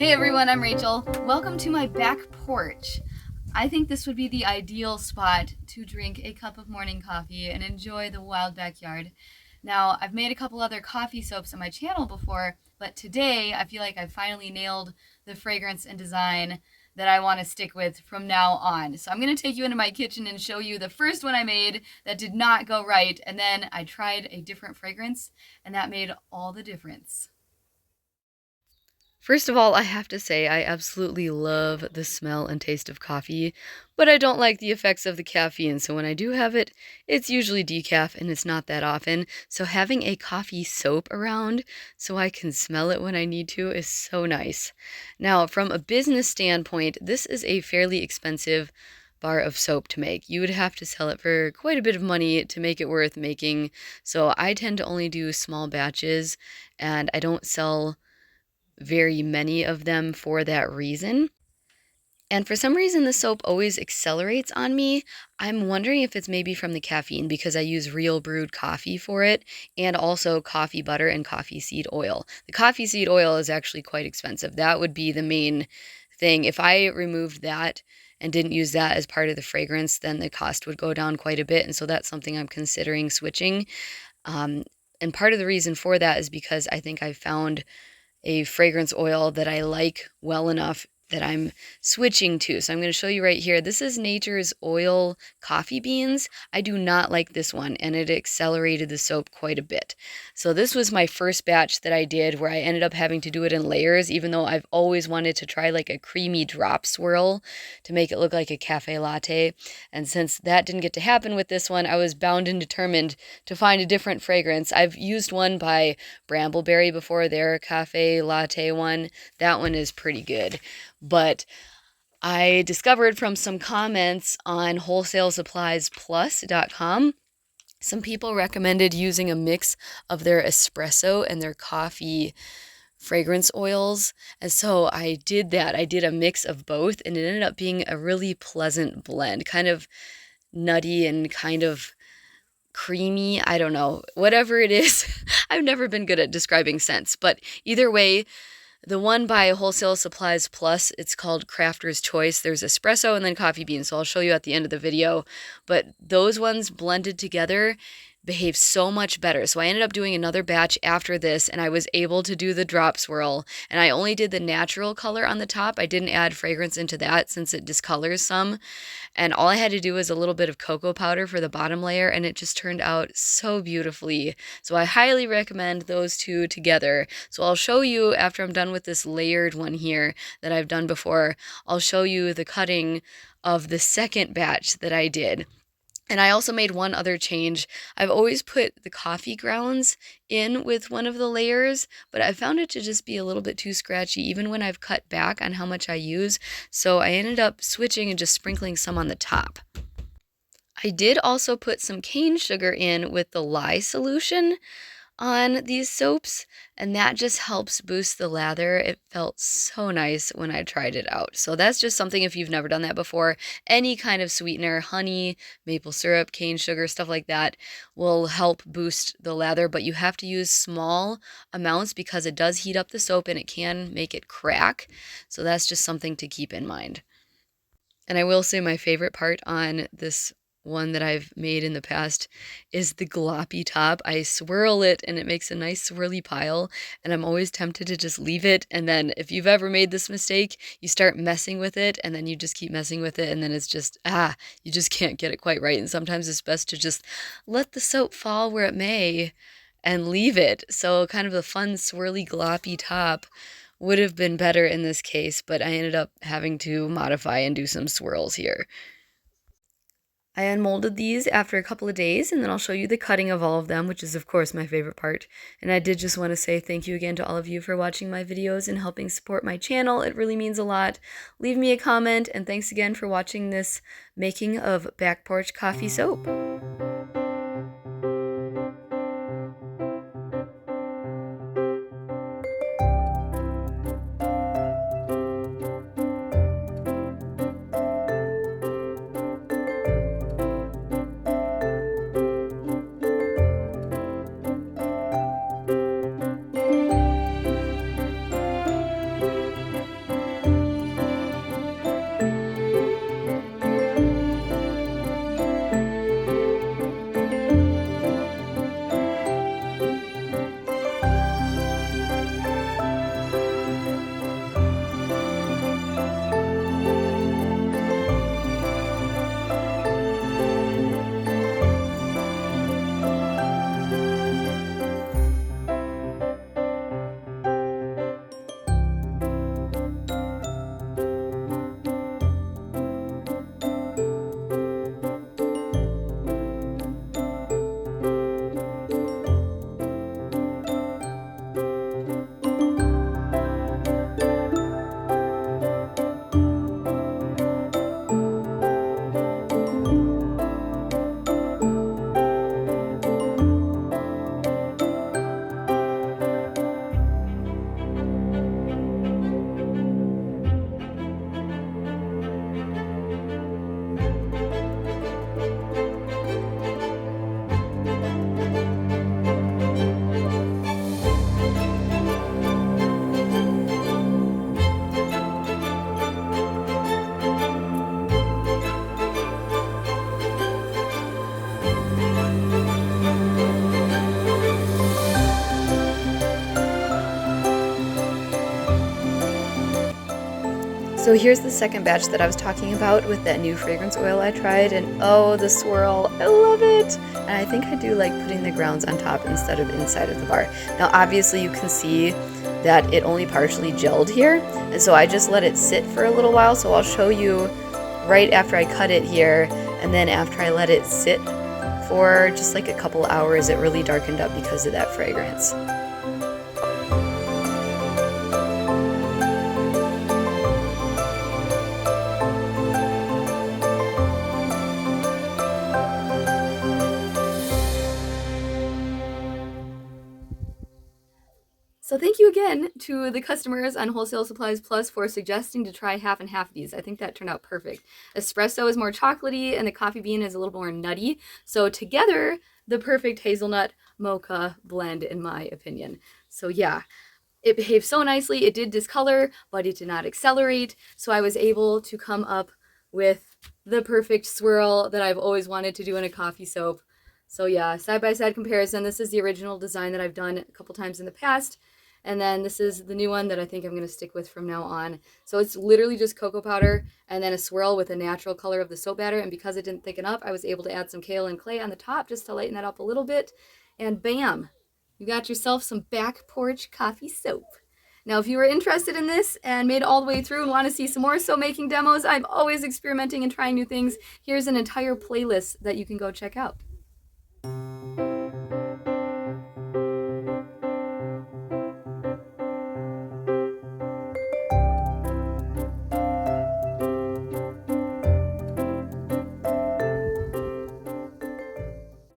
Hey everyone, I'm Rachel. Welcome to my back porch. I think this would be the ideal spot to drink a cup of morning coffee and enjoy the wild backyard. Now, I've made a couple other coffee soaps on my channel before, but today I feel like I've finally nailed the fragrance and design that I want to stick with from now on. So I'm going to take you into my kitchen and show you the first one I made that did not go right, and then I tried a different fragrance, and that made all the difference. First of all, I have to say I absolutely love the smell and taste of coffee, but I don't like the effects of the caffeine, so when I do have it, it's usually decaf and it's not that often. So having a coffee soap around so I can smell it when I need to is so nice. Now, from a business standpoint, this is a fairly expensive bar of soap to make. You would have to sell it for quite a bit of money to make it worth making, so I tend to only do small batches, and I don't sell very many of them for that reason. And for some reason, the soap always accelerates on me. I'm wondering if it's maybe from the caffeine because I use real brewed coffee for it, and also coffee butter and coffee seed oil. The coffee seed oil is actually quite expensive. That would be the main thing. If I removed that and didn't use that as part of the fragrance, then the cost would go down quite a bit. And so that's something I'm considering switching. And part of the reason for that is because I think I found a fragrance oil that I like well enough that I'm switching to. So I'm going to show you right here. This is Nature's Oil Coffee Beans. I do not like this one, and it accelerated the soap quite a bit. So this was my first batch that I did where I ended up having to do it in layers, even though I've always wanted to try like a creamy drop swirl to make it look like a cafe latte. And since that didn't get to happen with this one, I was bound and determined to find a different fragrance. I've used one by Brambleberry before, their cafe latte one. That one is pretty good. But I discovered from some comments on wholesaleSuppliesPlus.com, some people recommended using a mix of their espresso and their coffee fragrance oils. And so I did that. I did a mix of both, and it ended up being a really pleasant blend, kind of nutty and kind of creamy. I don't know, whatever it is. I've never been good at describing scents, but either way, the one by Wholesale Supplies Plus, it's called Crafter's Choice. There's espresso and then coffee beans, so I'll show you at the end of the video. But those ones blended together behave so much better. So I ended up doing another batch after this, and I was able to do the drop swirl. And I only did the natural color on the top. I didn't add fragrance into that since it discolors some. And all I had to do was a little bit of cocoa powder for the bottom layer, and it just turned out so beautifully. So I highly recommend those two together. So I'll show you after I'm done with this layered one here that I've done before. I'll show you the cutting of the second batch that I did. And I also made one other change. I've always put the coffee grounds in with one of the layers, but I found it to just be a little bit too scratchy, even when I've cut back on how much I use. So I ended up switching and just sprinkling some on the top. I did also put some cane sugar in with the lye solution on these soaps, and that just helps boost the lather. It felt so nice when I tried it out. So that's just something, if you've never done that before, any kind of sweetener, honey, maple syrup, cane sugar, stuff like that will help boost the lather, but you have to use small amounts because it does heat up the soap and it can make it crack. So that's just something to keep in mind. And I will say my favorite part on this one that I've made in the past is the gloppy top. I swirl it and it makes a nice swirly pile, and I'm always tempted to just leave it. And then if you've ever made this mistake, you start messing with it and then you just keep messing with it, and then it's just, you just can't get it quite right. And sometimes it's best to just let the soap fall where it may and leave it. So kind of a fun swirly gloppy top would have been better in this case, but I ended up having to modify and do some swirls here. I unmolded these after a couple of days, and then I'll show you the cutting of all of them, which is of course my favorite part. And I did just want to say thank you again to all of you for watching my videos and helping support my channel. It really means a lot. Leave me a comment, and thanks again for watching this making of back porch coffee soap. So here's the second batch that I was talking about with that new fragrance oil I tried, and oh, the swirl, I love it! And I think I do like putting the grounds on top instead of inside of the bar. Now obviously you can see that it only partially gelled here, and so I just let it sit for a little while, so I'll show you right after I cut it here, and then after I let it sit for just like a couple hours, it really darkened up because of that fragrance. So thank you again to the customers on Wholesale Supplies Plus for suggesting to try half and half of these. I think that turned out perfect. Espresso is more chocolatey and the coffee bean is a little more nutty. So together, the perfect hazelnut mocha blend in my opinion. So yeah, it behaved so nicely. It did discolor, but it did not accelerate. So I was able to come up with the perfect swirl that I've always wanted to do in a coffee soap. So yeah, side-by-side comparison. This is the original design that I've done a couple times in the past. And then this is the new one that I think I'm going to stick with from now on. So it's literally just cocoa powder and then a swirl with a natural color of the soap batter. And because it didn't thicken up, I was able to add some kale and clay on the top just to lighten that up a little bit. And bam, you got yourself some back porch coffee soap. Now, if you were interested in this and made it all the way through and want to see some more soap making demos, I'm always experimenting and trying new things. Here's an entire playlist that you can go check out.